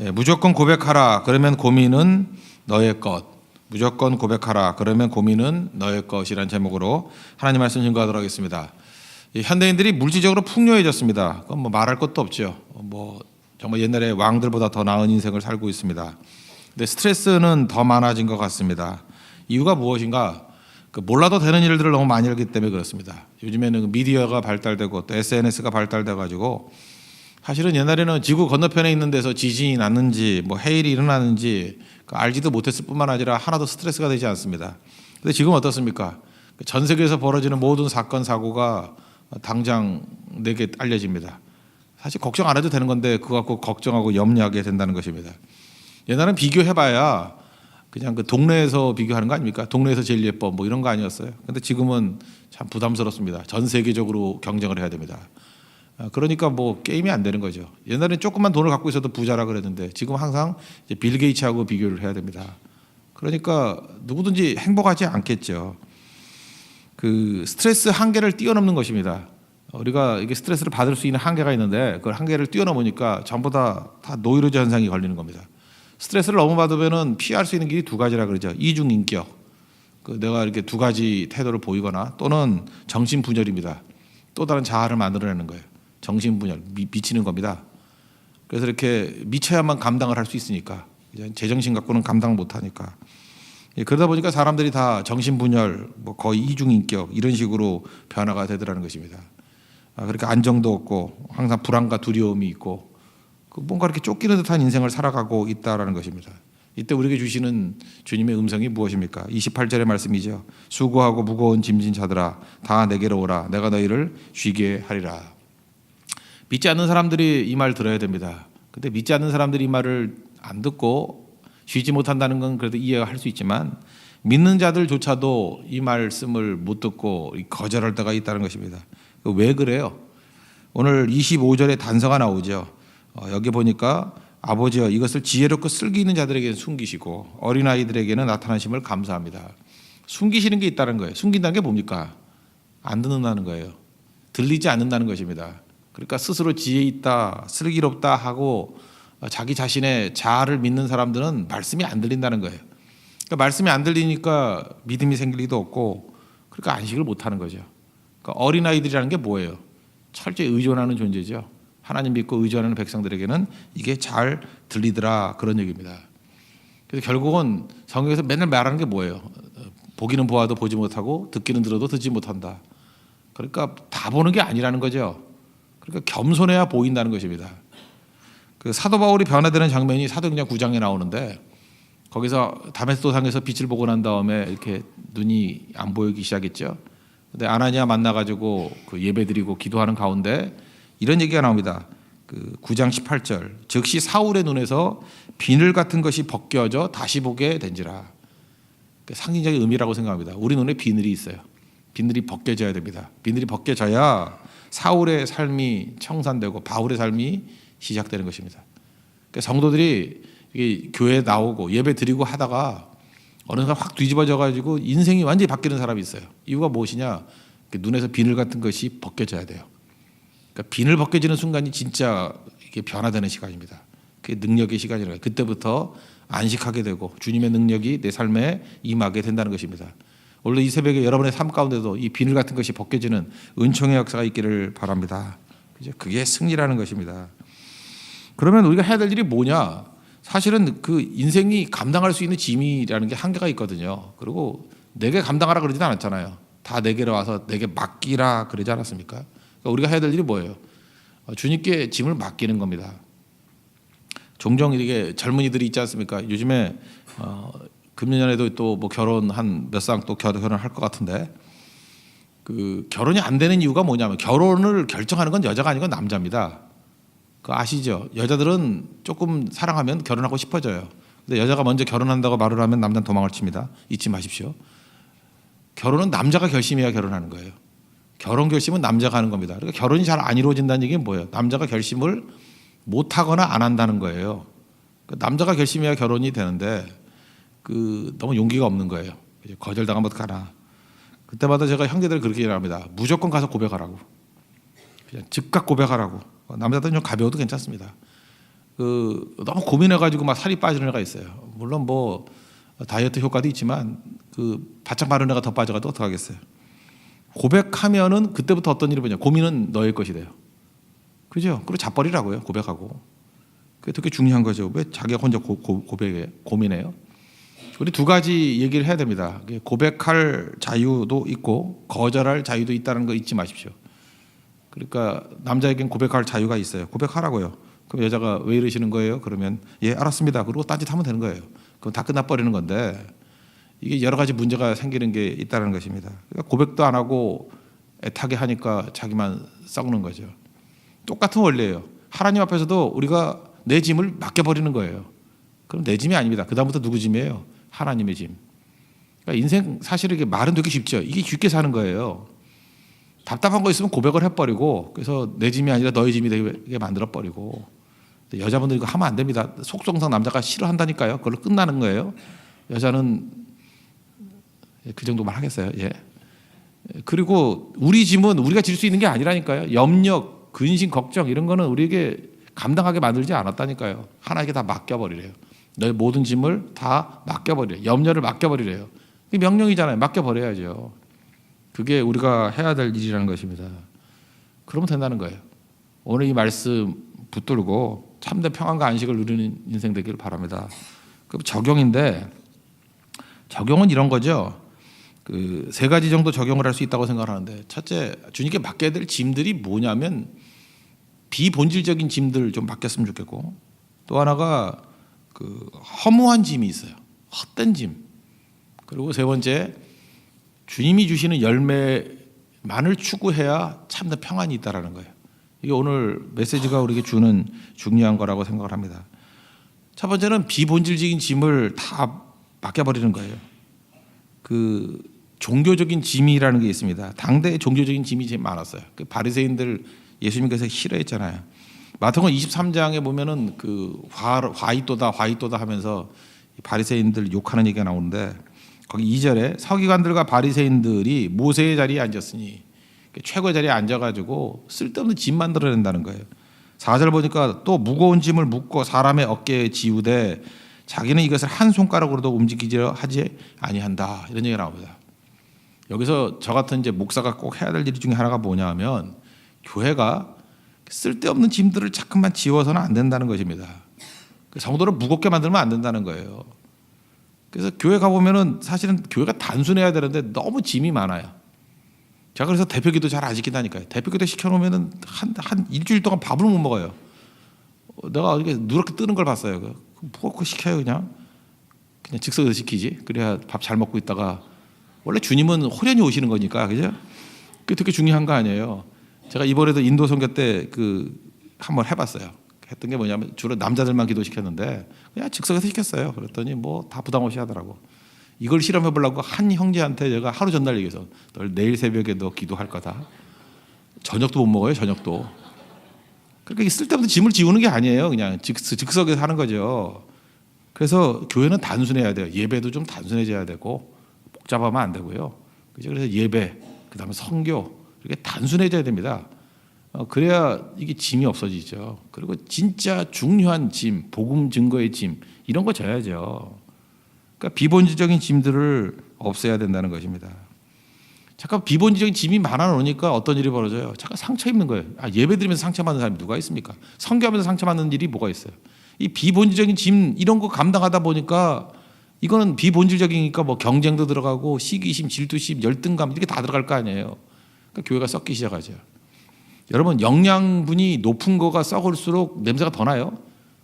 예, 무조건 고백하라. 그러면 고민은 너의 것. 무조건 고백하라. 그러면 고민은 너의 것이라는 제목으로 하나님 말씀 증거하도록 하겠습니다. 현대인들이 물질적으로 풍요해졌습니다. 그건 뭐 말할 것도 없죠. 뭐 정말 옛날에 왕들보다 더 나은 인생을 살고 있습니다. 근데 스트레스는 더 많아진 것 같습니다. 이유가 무엇인가? 몰라도 되는 일들을 너무 많이 하기 때문에 그렇습니다. 요즘에는 미디어가 발달되고 또 SNS가 발달돼 가지고 사실은 옛날에는 지구 건너편에 있는 데서 지진이 났는지 뭐 해일이 일어나는지 알지도 못했을 뿐만 아니라 하나도 스트레스가 되지 않습니다. 근데 지금 어떻습니까? 전 세계에서 벌어지는 모든 사건 사고가 당장 내게 알려집니다. 사실 걱정 안 해도 되는 건데 그거 갖고 걱정하고 염려하게 된다는 것입니다. 옛날엔 비교해봐야 그냥 그 동네에서 비교하는 거 아닙니까? 동네에서 제일 예뻐 뭐 이런 거 아니었어요. 근데 지금은 참 부담스럽습니다. 전 세계적으로 경쟁을 해야 됩니다. 그러니까 뭐 게임이 안 되는 거죠. 옛날엔 조금만 돈을 갖고 있어도 부자라 그랬는데 지금 항상 이제 빌 게이츠하고 비교를 해야 됩니다. 그러니까 누구든지 행복하지 않겠죠. 그 스트레스 한계를 뛰어넘는 것입니다. 우리가 이게 스트레스를 받을 수 있는 한계가 있는데 그걸 한계를 뛰어넘으니까 전부 다 노이로제 현상이 걸리는 겁니다. 스트레스를 너무 받으면은 피할 수 있는 길이 두 가지라 그러죠. 이중인격. 내가 이렇게 두 가지 태도를 보이거나 또는 정신분열입니다. 또 다른 자아를 만들어내는 거예요. 정신분열, 미치는 겁니다. 그래서 이렇게 미쳐야만 감당을 할 수 있으니까 제정신 갖고는 감당 못하니까 그러다 보니까 사람들이 다 정신분열, 뭐 거의 이중인격 이런 식으로 변화가 되더라는 것입니다. 그러니까 안정도 없고 항상 불안과 두려움이 있고 뭔가 이렇게 쫓기는 듯한 인생을 살아가고 있다라는 것입니다. 이때 우리에게 주시는 주님의 음성이 무엇입니까? 28절의 말씀이죠. 수고하고 무거운 짐진 자들아 다 내게로 오라. 내가 너희를 쉬게 하리라. 믿지 않는 사람들이 이 말 들어야 됩니다. 근데 믿지 않는 사람들이 이 말을 안 듣고 쉬지 못한다는 건 그래도 이해가 할 수 있지만 믿는 자들조차도 이 말씀을 못 듣고 거절할 때가 있다는 것입니다. 왜 그래요? 오늘 25절에 단서가 나오죠. 여기 보니까 아버지여 이것을 지혜롭고 슬기 있는 자들에게는 숨기시고 어린아이들에게는 나타나심을 감사합니다. 숨기시는 게 있다는 거예요. 숨긴다는 게 뭡니까? 안 듣는다는 거예요. 들리지 않는다는 것입니다. 그러니까 스스로 지혜 있다, 슬기롭다 하고 자기 자신의 자아를 믿는 사람들은 말씀이 안 들린다는 거예요. 그러니까 말씀이 안 들리니까 믿음이 생길 리도 없고 그러니까 안식을 못 하는 거죠. 그러니까 어린아이들이라는 게 뭐예요? 철저히 의존하는 존재죠. 하나님 믿고 의존하는 백성들에게는 이게 잘 들리더라 그런 얘기입니다. 그래서 결국은 성경에서 맨날 말하는 게 뭐예요? 보기는 보아도 보지 못하고 듣기는 들어도 듣지 못한다. 그러니까 다 보는 게 아니라는 거죠. 그러니까 겸손해야 보인다는 것입니다. 그 사도 바울이 변화되는 장면이 사도행전 9장에 나오는데 거기서 다메스도상에서 빛을 보고 난 다음에 이렇게 눈이 안 보이기 시작했죠. 근데 아나니아 만나가지고 그 예배드리고 기도하는 가운데 이런 얘기가 나옵니다. 그 9장 18절 즉시 사울의 눈에서 비늘 같은 것이 벗겨져 다시 보게 된지라. 상징적인 의미라고 생각합니다. 우리 눈에 비늘이 있어요. 비늘이 벗겨져야 됩니다. 비늘이 벗겨져야 사울의 삶이 청산되고 바울의 삶이 시작되는 것입니다. 그러니까 성도들이 교회에 나오고 예배 드리고 하다가 어느 순간 확 뒤집어져 가지고 인생이 완전히 바뀌는 사람이 있어요. 이유가 무엇이냐? 눈에서 비늘 같은 것이 벗겨져야 돼요. 그러니까 비늘 벗겨지는 순간이 진짜 이게 변화되는 시간입니다. 그게 능력의 시간이라 그때부터 안식하게 되고 주님의 능력이 내 삶에 임하게 된다는 것입니다. 오늘 이 새벽에 여러분의 삶 가운데도 이 비늘 같은 것이 벗겨지는 은총의 역사가 있기를 바랍니다. 그게 승리라는 것입니다. 그러면 우리가 해야 될 일이 뭐냐? 사실은 그 인생이 감당할 수 있는 짐이라는 게 한계가 있거든요. 그리고 내게 감당하라 그러지는 않았잖아요. 다 내게로 와서 내게 맡기라 그러지 않았습니까? 그러니까 우리가 해야 될 일이 뭐예요? 주님께 짐을 맡기는 겁니다. 종종 이게 젊은이들이 있지 않습니까? 요즘에 금년에도 또 뭐 결혼 한 몇 쌍 또 결혼할 것 같은데 그 결혼이 안 되는 이유가 뭐냐면 결혼을 결정하는 건 여자가 아니고 남자입니다. 그 아시죠? 여자들은 조금 사랑하면 결혼하고 싶어져요. 근데 여자가 먼저 결혼한다고 말을 하면 남자는 도망을 칩니다. 잊지 마십시오. 결혼은 남자가 결심해야 결혼하는 거예요. 결혼 결심은 남자가 하는 겁니다. 그러니까 결혼이 잘 안 이루어진다는 얘기는 뭐예요? 남자가 결심을 못 하거나 안 한다는 거예요. 그러니까 남자가 결심해야 결혼이 되는데 너무 용기가 없는 거예요. 거절당하면 어떡하나. 그때마다 제가 형제들 그렇게 얘기합니다. 무조건 가서 고백하라고. 그냥 즉각 고백하라고. 남자들은 좀 가벼워도 괜찮습니다. 너무 고민해가지고 막 살이 빠지는 애가 있어요. 물론 뭐 다이어트 효과도 있지만 바짝 마른 애가 더 빠져가도 어떡하겠어요. 고백하면은 그때부터 어떤 일이 뭐냐, 고민은 너의 것이 돼요. 그죠? 그리고 자버리라고요. 고백하고. 그게 되게 중요한 거죠. 왜 자기가 혼자 고백해 고민해요? 우리 두 가지 얘기를 해야 됩니다. 고백할 자유도 있고 거절할 자유도 있다는 거 잊지 마십시오. 그러니까 남자에겐 고백할 자유가 있어요. 고백하라고요. 그럼 여자가 왜 이러시는 거예요? 그러면 예 알았습니다. 그리고 딴짓하면 되는 거예요. 그럼 다 끝나버리는 건데 이게 여러 가지 문제가 생기는 게 있다는 것입니다. 그러니까 고백도 안 하고 애타게 하니까 자기만 썩는 거죠. 똑같은 원리예요. 하나님 앞에서도 우리가 내 짐을 맡겨버리는 거예요. 그럼 내 짐이 아닙니다. 그 다음부터 누구 짐이에요? 하나님의 짐. 그러니까 인생 사실 이게 말은 되게 쉽죠. 이게 쉽게 사는 거예요. 답답한 거 있으면 고백을 해버리고 그래서 내 짐이 아니라 너의 짐이 되게 만들어버리고. 여자분들 이거 하면 안 됩니다. 속성상 남자가 싫어한다니까요. 그걸로 끝나는 거예요. 여자는 그 정도만 하겠어요. 예. 그리고 우리 짐은 우리가 질 수 있는 게 아니라니까요. 염려, 근심, 걱정 이런 거는 우리에게 감당하게 만들지 않았다니까요. 하나님께 다 맡겨버리래요. 너의 모든 짐을 다 맡겨버리래요. 염려를 맡겨버리래요. 이게 명령이잖아요. 맡겨버려야죠. 그게 우리가 해야 될 일이라는 것입니다. 그러면 된다는 거예요. 오늘 이 말씀 붙들고 참된 평안과 안식을 누리는 인생 되기를 바랍니다. 그럼 적용인데 적용은 이런 거죠. 세 가지 정도 적용을 할 수 있다고 생각하는데 첫째, 주님께 맡겨야 될 짐들이 뭐냐면 비본질적인 짐들 좀 맡겼으면 좋겠고 또 하나가 허무한 짐이 있어요. 헛된 짐. 그리고 세 번째, 주님이 주시는 열매만을 추구해야 참된 평안이 있다라는 거예요. 이게 오늘 메시지가 우리에게 주는 중요한 거라고 생각을 합니다. 첫 번째는 비본질적인 짐을 다 맡겨버리는 거예요. 종교적인 짐이라는 게 있습니다. 당대에 종교적인 짐이 제일 많았어요. 바리새인들 예수님께서 싫어했잖아요. 마태복음 23장에 보면은 화이또다 하면서 바리새인들 욕하는 얘기가 나오는데 거기 2절에 서기관들과 바리새인들이 모세의 자리에 앉았으니 최고의 자리에 앉아가지고 쓸데없는 짐 만들어낸다는 거예요. 4절 보니까 또 무거운 짐을 묶고 사람의 어깨에 지우되 자기는 이것을 한 손가락으로도 움직이려 하지 아니한다 이런 얘기가 나옵니다. 여기서 저 같은 이제 목사가 꼭 해야 될 일 중에 하나가 뭐냐 하면 교회가 쓸데없는 짐들을 자꾸만 지워서는 안 된다는 것입니다. 성도를 무겁게 만들면 안 된다는 거예요. 그래서 교회 가보면은 사실은 교회가 단순해야 되는데 너무 짐이 많아요. 제가 그래서 대표기도 잘 안 시킨다니까요. 대표기도 시켜놓으면은 한 일주일 동안 밥을 못 먹어요. 내가 이렇게 누렇게 뜨는 걸 봤어요. 뭐 시켜요 그냥 즉석에서 시키지. 그래야 밥 잘 먹고 있다가 원래 주님은 호련히 오시는 거니까 그죠? 그게 되게 중요한 거 아니에요. 제가 이번에도 인도 선교 때 한번 해봤어요. 했던 게 뭐냐면 주로 남자들만 기도시켰는데 그냥 즉석에서 시켰어요. 그랬더니 뭐 다 부담 없이 하더라고. 이걸 실험해 보려고 한 형제한테 제가 하루 전날 얘기해서 널 내일 새벽에 너 기도할 거다. 저녁도 못 먹어요. 저녁도. 그러니까 쓸데없는 짐을 지우는 게 아니에요. 그냥 즉석에서 하는 거죠. 그래서 교회는 단순해야 돼요. 예배도 좀 단순해져야 되고 복잡하면 안 되고요. 그래서 예배, 그다음에 선교 이렇게 단순해져야 됩니다. 그래야 이게 짐이 없어지죠. 그리고 진짜 중요한 짐, 복음 증거의 짐 이런 거 져야죠. 그러니까 비본질적인 짐들을 없애야 된다는 것입니다. 잠깐 비본질적인 짐이 많아 놓으니까 어떤 일이 벌어져요? 잠깐 상처 입는 거예요. 예배 드리면서 상처 받는 사람이 누가 있습니까? 선교하면서 상처 받는 일이 뭐가 있어요? 이 비본질적인 짐 이런 거 감당하다 보니까 이거는 비본질적이니까 뭐 경쟁도 들어가고 시기심, 질투심, 열등감 이렇게 다 들어갈 거 아니에요. 그러니까 교회가 썩기 시작하죠. 여러분 영양분이 높은 거가 썩을수록 냄새가 더 나요.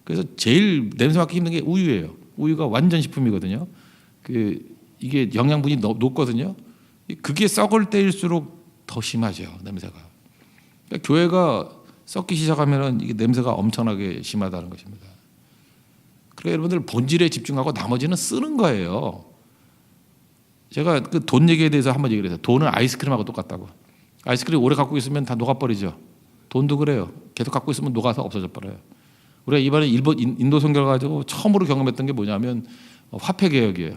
그래서 제일 냄새 맡기 힘든 게 우유예요. 우유가 완전 식품이거든요. 이게 영양분이 높거든요. 그게 썩을 때일수록 더 심하죠 냄새가. 그러니까 교회가 썩기 시작하면은 이게 냄새가 엄청나게 심하다는 것입니다. 그러니까 여러분들 본질에 집중하고 나머지는 쓰는 거예요. 제가 돈 얘기에 대해서 한번 얘기를 해서 돈은 아이스크림하고 똑같다고. 아이스크림 오래 갖고 있으면 다 녹아버리죠. 돈도 그래요. 계속 갖고 있으면 녹아서 없어져 버려요. 우리가 이번에 인도 선교를 가지고 처음으로 경험했던 게 뭐냐면 화폐 개혁이에요.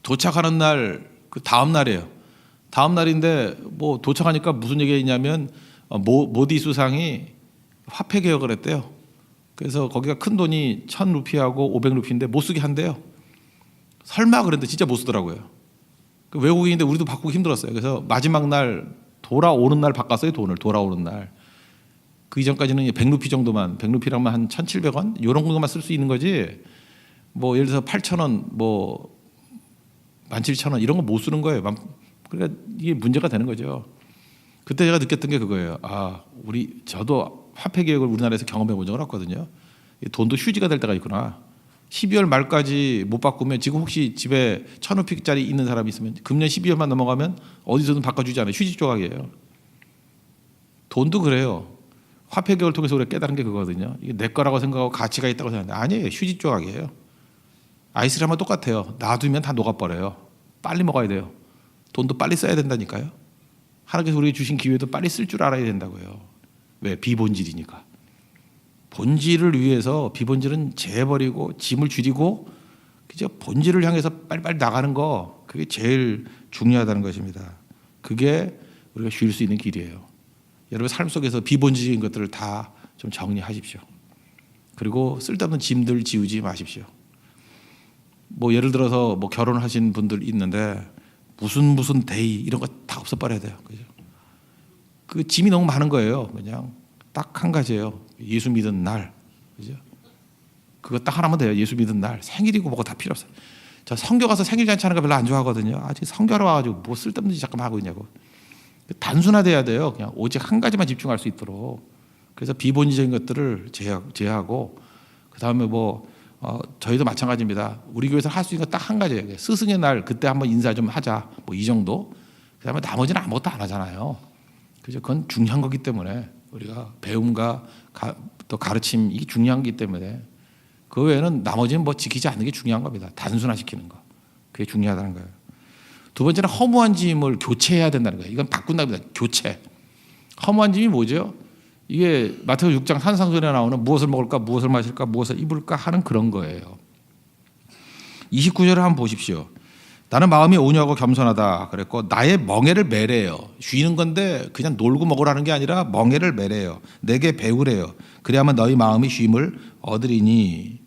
도착하는 날 그 다음 날이에요. 다음 날인데 뭐 도착하니까 무슨 얘기가 있냐면 모디 수상이 화폐 개혁을 했대요. 그래서 거기가 큰 돈이 1,000루피하고 500루피인데 못 쓰게 한대요. 설마 그랬는데 진짜 못 쓰더라고요. 그 외국인인데 우리도 바꾸기 힘들었어요. 그래서 마지막 날 돌아오는 날 바꿨어요. 돈을 돌아오는 날. 그 이전까지는 100루피 정도만, 100루피라면 한 1,700원 이런 정도만 쓸 수 있는 거지. 뭐 예를 들어서 8,000원, 뭐 17,000원 이런 거 못 쓰는 거예요. 그러니까 이게 문제가 되는 거죠. 그때 제가 느꼈던 게 그거예요. 저도 화폐 개혁을 우리나라에서 경험해 본 적은 없거든요. 돈도 휴지가 될 때가 있구나. 12월 말까지 못 바꾸면 지금 혹시 집에 1,000루피짜리 있는 사람이 있으면 금년 12월만 넘어가면 어디서든 바꿔주지 않아요. 휴지 조각이에요. 돈도 그래요. 화폐 개혁을 통해서 우리가 깨달은 게 그거거든요. 이게 내 거라고 생각하고 가치가 있다고 생각하는데 아니에요. 휴지 조각이에요. 아이스크림하고 똑같아요. 놔두면 다 녹아버려요. 빨리 먹어야 돼요. 돈도 빨리 써야 된다니까요. 하나님께서 우리에게 주신 기회도 빨리 쓸 줄 알아야 된다고요. 왜? 비본질이니까. 본질을 위해서 비본질은 재버리고 짐을 줄이고 그저 본질을 향해서 빨리빨리 나가는 거 그게 제일 중요하다는 것입니다. 그게 우리가 쉴 수 있는 길이에요. 여러분 삶 속에서 비본질적인 것들을 다 좀 정리하십시오. 그리고 쓸데없는 짐들 지우지 마십시오. 뭐 예를 들어서 뭐 결혼하신 분들 있는데 무슨 데이 이런 거 다 없애버려야 돼요. 그죠? 그 짐이 너무 많은 거예요. 그냥 딱 한 가지예요. 예수 믿은 날, 그죠? 그거 딱 하나면 돼요. 예수 믿은 날, 생일이고 뭐고 다 필요 없어요. 저 성교 가서 생일 잔치 하는 거 별로 안 좋아하거든요. 아직 성교하러 와가지고 뭐 쓸데없는 짓 잠깐 하고 있냐고. 단순화돼야 돼요. 그냥 오직 한 가지만 집중할 수 있도록. 그래서 비본질적인 것들을 제하고 그 다음에 저희도 마찬가지입니다. 우리 교회에서 할 수 있는 거 딱 한 가지예요. 스승의 날 그때 한번 인사 좀 하자. 뭐 이 정도. 그 다음에 나머지는 아무것도 안 하잖아요. 그죠? 그건 중요한 거기 때문에 우리가 배움과 또 가르침 이게 중요한 거기 때문에 그 외에는 나머지는 뭐 지키지 않는 게 중요한 겁니다. 단순화시키는 거. 그게 중요하다는 거예요. 두 번째는 허무한 짐을 교체해야 된다는 거예요. 이건 바꾼답니다. 교체. 허무한 짐이 뭐죠? 이게 마태복음 6장 산상수훈에 나오는 무엇을 먹을까, 무엇을 마실까, 무엇을 입을까 하는 그런 거예요. 29절을 한번 보십시오. 나는 마음이 온유하고 겸손하다 그랬고 나의 멍에를 매래요. 쉬는 건데 그냥 놀고 먹으라는 게 아니라 멍에를 매래요. 내게 배우래요. 그래야만 너희 마음이 쉼을 얻으리니.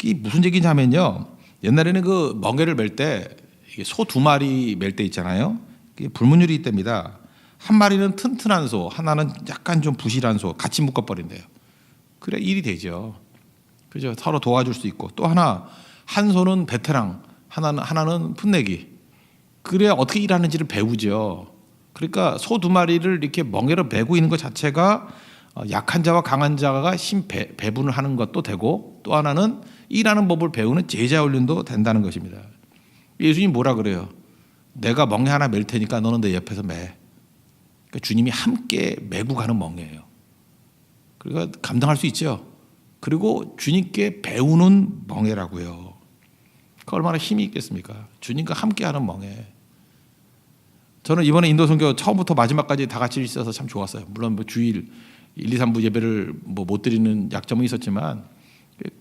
이게 무슨 얘기냐 하면요. 옛날에는 그 멍에를 맬 때 소 2마리 맬 때 있잖아요. 그게 불문율이 있답니다. 한 마리는 튼튼한 소, 하나는 약간 좀 부실한 소 같이 묶어버린대요. 그래 일이 되죠. 그죠? 서로 도와줄 수 있고 또 한 소는 베테랑, 하나는 풋내기. 그래야 어떻게 일하는지를 배우죠. 그러니까 소 2마리를 이렇게 멍에로 메고 있는 것 자체가 약한 자와 강한 자가 배분을 하는 것도 되고 또 하나는 일하는 법을 배우는 제자 훈련도 된다는 것입니다. 예수님 뭐라 그래요? 내가 멍에 하나 맬 테니까 너는 내 옆에서 매. 그러니까 주님이 함께 메고 가는 멍에예요. 그러니까 감당할 수 있죠. 그리고 주님께 배우는 멍에라고요. 그 얼마나 힘이 있겠습니까? 주님과 함께하는 멍에. 저는 이번에 인도 선교 처음부터 마지막까지 다 같이 있어서 참 좋았어요. 물론 뭐 주일 1, 2, 3부 예배를 못 드리는 약점은 있었지만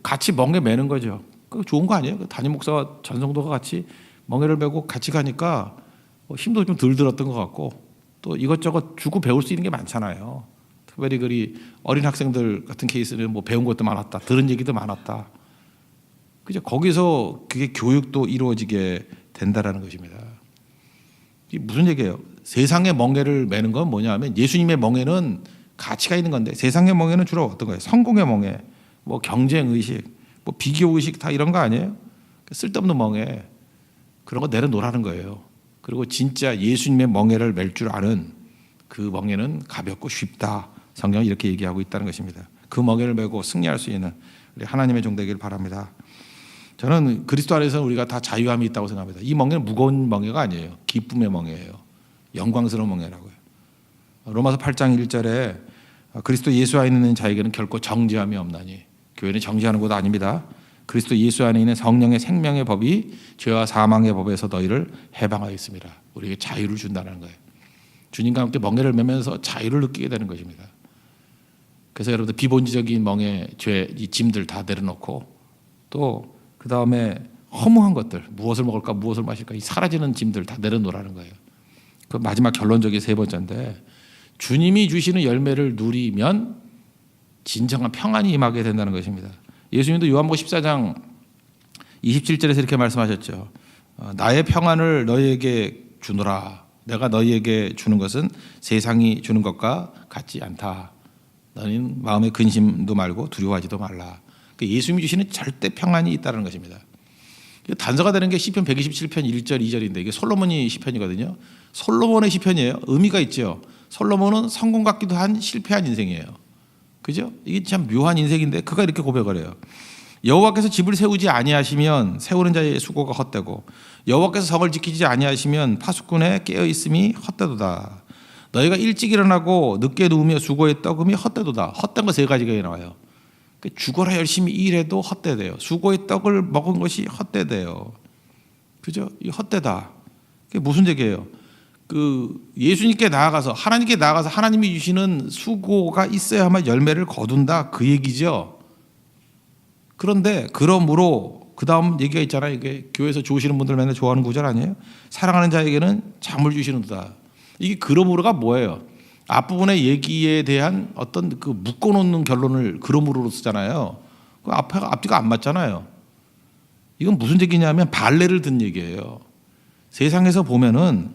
같이 멍에 매는 거죠. 그 좋은 거 아니에요? 담임 목사와 전성도가 같이 멍에를 메고 같이 가니까 힘도 좀 덜 들었던 것 같고 또 이것저것 주고 배울 수 있는 게 많잖아요. 특별히 그리 어린 학생들 같은 케이스는 뭐 배운 것도 많았다, 들은 얘기도 많았다. 그죠? 거기서 그게 교육도 이루어지게 된다라는 것입니다. 이게 무슨 얘기예요? 세상의 멍에를 매는 건 뭐냐면 예수님의 멍에는 가치가 있는 건데 세상의 멍에는 주로 어떤 거예요? 성공의 멍에, 뭐 경쟁 의식, 뭐 비교 의식 다 이런 거 아니에요? 쓸데없는 멍에 그런 거 내려놓으라는 거예요. 그리고 진짜 예수님의 멍에를 맬 줄 아는 그 멍에는 가볍고 쉽다. 성경은 이렇게 얘기하고 있다는 것입니다. 그 멍에를 메고 승리할 수 있는 우리 하나님의 종 되길 바랍니다. 저는 그리스도 안에서 우리가 다 자유함이 있다고 생각합니다. 이 멍에는 무거운 멍에가 아니에요. 기쁨의 멍에예요. 영광스러운 멍에라고요. 로마서 8장 1절에 그리스도 예수 안에 있는 자에게는 결코 정죄함이 없나니. 교회는 정죄하는 곳 아닙니다. 그리스도 예수 안에 있는 성령의 생명의 법이 죄와 사망의 법에서 너희를 해방하였습니다. 우리에게 자유를 준다는 거예요. 주님과 함께 멍에를 매면서 자유를 느끼게 되는 것입니다. 그래서 여러분들 비본질적인 멍에 죄, 이 짐들 다 내려놓고 또 그 다음에 허무한 것들 무엇을 먹을까 무엇을 마실까 이 사라지는 짐들 다 내려놓으라는 거예요. 그 마지막 결론적인 세 번째인데 주님이 주시는 열매를 누리면 진정한 평안이 임하게 된다는 것입니다. 예수님도 요한복음 14장 27절에서 이렇게 말씀하셨죠. 나의 평안을 너희에게 주노라. 내가 너희에게 주는 것은 세상이 주는 것과 같지 않다. 너희는 마음의 근심도 말고 두려워하지도 말라. 예수님이 주시는 절대 평안이 있다는 것입니다. 단서가 되는 게 시편 127편 1절 2절인데 이게 솔로몬이 시편이거든요. 솔로몬의 시편이에요. 의미가 있죠. 솔로몬은 성공 같기도 한 실패한 인생이에요. 그죠? 이게 참 묘한 인생인데 그가 이렇게 고백을 해요. 여호와께서 집을 세우지 아니하시면 세우는 자의 수고가 헛되고 여호와께서 성을 지키지 아니하시면 파수꾼의 깨어 있음이 헛되도다. 너희가 일찍 일어나고 늦게 누우며 수고에 떡음이 헛되도다. 헛된 거 세 가지가 나와요. 죽어라 열심히 일해도 헛되대요. 수고의 떡을 먹은 것이 헛되대요. 그죠? 이 헛되다. 그게 무슨 얘기예요? 예수님께 나아가서 하나님께 나아가서 하나님이 주시는 수고가 있어야만 열매를 거둔다 그 얘기죠. 그런데 그러므로 그 다음 얘기가 있잖아요. 이게 교회에서 좋으시는 분들 맨날 좋아하는 구절 아니에요? 사랑하는 자에게는 잠을 주시는도다. 이게 그러므로가 뭐예요? 앞부분의 얘기에 대한 어떤 묶어놓는 결론을 그러므로로 쓰잖아요. 그 앞뒤가 안 맞잖아요. 이건 무슨 얘기냐면 발레를 든 얘기예요. 세상에서 보면은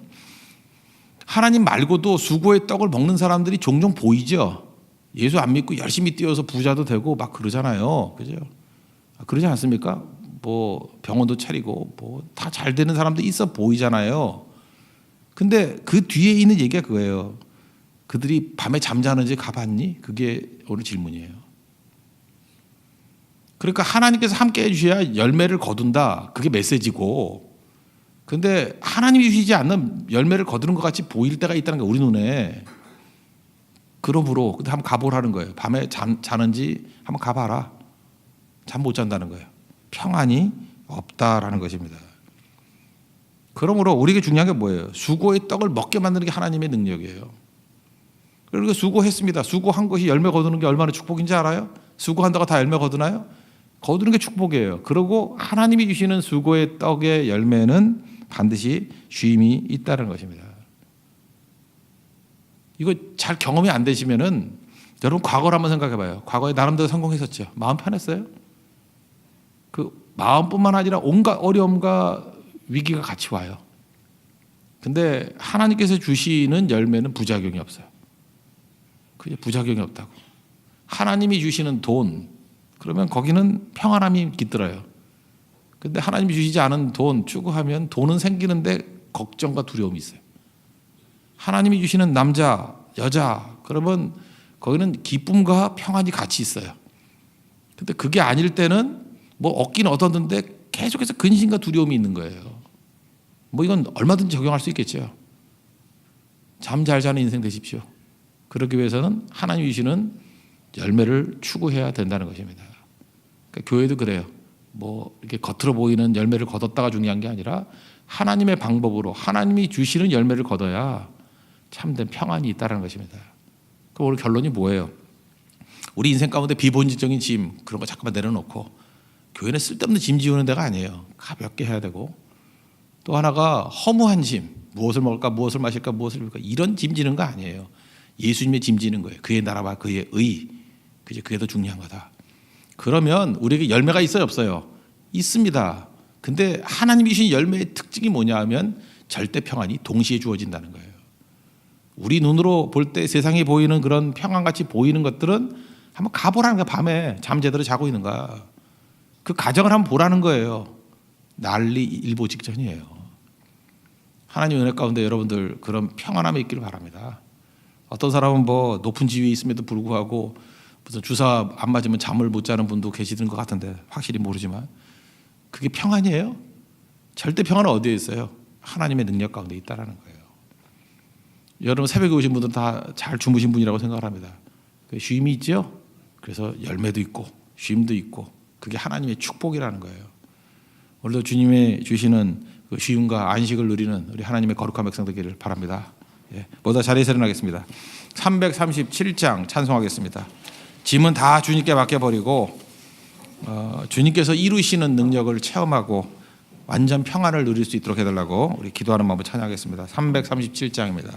하나님 말고도 수고의 떡을 먹는 사람들이 종종 보이죠. 예수 안 믿고 열심히 뛰어서 부자도 되고 막 그러잖아요. 그죠? 그러지 않습니까? 뭐 병원도 차리고 뭐 다 잘 되는 사람도 있어 보이잖아요. 근데 그 뒤에 있는 얘기가 그거예요. 그들이 밤에 잠자는지 가봤니? 그게 오늘 질문이에요. 그러니까 하나님께서 함께 해주셔야 열매를 거둔다. 그게 메시지고. 근데 하나님이 주시지 않는 열매를 거두는 것 같이 보일 때가 있다는 거예요. 우리 눈에. 그러므로 근데 한번 가보라는 거예요. 밤에 자는지 한번 가봐라. 잠 못 잔다는 거예요. 평안이 없다라는 것입니다. 그러므로 우리에게 중요한 게 뭐예요? 수고의 떡을 먹게 만드는 게 하나님의 능력이에요. 그리고 수고했습니다. 수고한 것이 열매 거두는 게 얼마나 축복인지 알아요? 수고한다고 다 열매 거두나요? 거두는 게 축복이에요. 그리고 하나님이 주시는 수고의 떡의 열매는 반드시 쉼이 있다는 것입니다. 이거 잘 경험이 안 되시면은 여러분 과거를 한번 생각해 봐요. 과거에 나름대로 성공했었죠. 마음 편했어요? 그 마음뿐만 아니라 온갖 어려움과 위기가 같이 와요. 근데 하나님께서 주시는 열매는 부작용이 없어요. 그게 부작용이 없다고. 하나님이 주시는 돈, 그러면 거기는 평안함이 깃들어요. 근데 하나님이 주시지 않은 돈 추구하면 돈은 생기는데 걱정과 두려움이 있어요. 하나님이 주시는 남자, 여자, 그러면 거기는 기쁨과 평안이 같이 있어요. 근데 그게 아닐 때는 뭐 얻긴 얻었는데 계속해서 근심과 두려움이 있는 거예요. 뭐 이건 얼마든지 적용할 수 있겠죠. 잠 잘 자는 인생 되십시오. 그러기 위해서는 하나님이 주시는 열매를 추구해야 된다는 것입니다. 그러니까 교회도 그래요. 뭐 이렇게 겉으로 보이는 열매를 거뒀다가 중요한 게 아니라 하나님의 방법으로 하나님이 주시는 열매를 거둬야 참된 평안이 있다는 것입니다. 그럼 오늘 결론이 뭐예요? 우리 인생 가운데 비본질적인 짐 그런 거 잠깐만 내려놓고 교회는 쓸데없는 짐 지우는 데가 아니에요. 가볍게 해야 되고 또 하나가 허무한 짐 무엇을 먹을까 무엇을 마실까 무엇을 입을까 이런 짐 지는 거 아니에요. 예수님의 짐 지는 거예요. 그의 나라와 그의 의 그게 더 중요한 거다. 그러면 우리에게 열매가 있어요 없어요? 있습니다. 근데 하나님이 주신 열매의 특징이 뭐냐 하면 절대 평안이 동시에 주어진다는 거예요. 우리 눈으로 볼 때 세상에 보이는 그런 평안같이 보이는 것들은 한번 가보라는 거야. 밤에 잠 제대로 자고 있는가. 그 가정을 한번 보라는 거예요. 난리 일보 직전이에요. 하나님 은혜 가운데 여러분들 그런 평안함이 있기를 바랍니다. 어떤 사람은 뭐 높은 지위에 있음에도 불구하고 무슨 주사 안 맞으면 잠을 못 자는 분도 계시는 것 같은데 확실히 모르지만 그게 평안이에요? 절대 평안은 어디에 있어요? 하나님의 능력 가운데 있다라는 거예요. 여러분 새벽에 오신 분들은 다 잘 주무신 분이라고 생각을 합니다. 쉼이 있죠? 그래서 열매도 있고 쉼도 있고 그게 하나님의 축복이라는 거예요. 오늘도 주님의 주시는 그 쉼과 안식을 누리는 우리 하나님의 거룩한 백성 되기를 바랍니다. 예, 모두 자리에서 일어나겠습니다. 337장 찬송하겠습니다. 짐은 다 주님께 맡겨버리고 주님께서 이루시는 능력을 체험하고 완전 평안을 누릴 수 있도록 해달라고 우리 기도하는 마음으로 찬양하겠습니다. 337장입니다.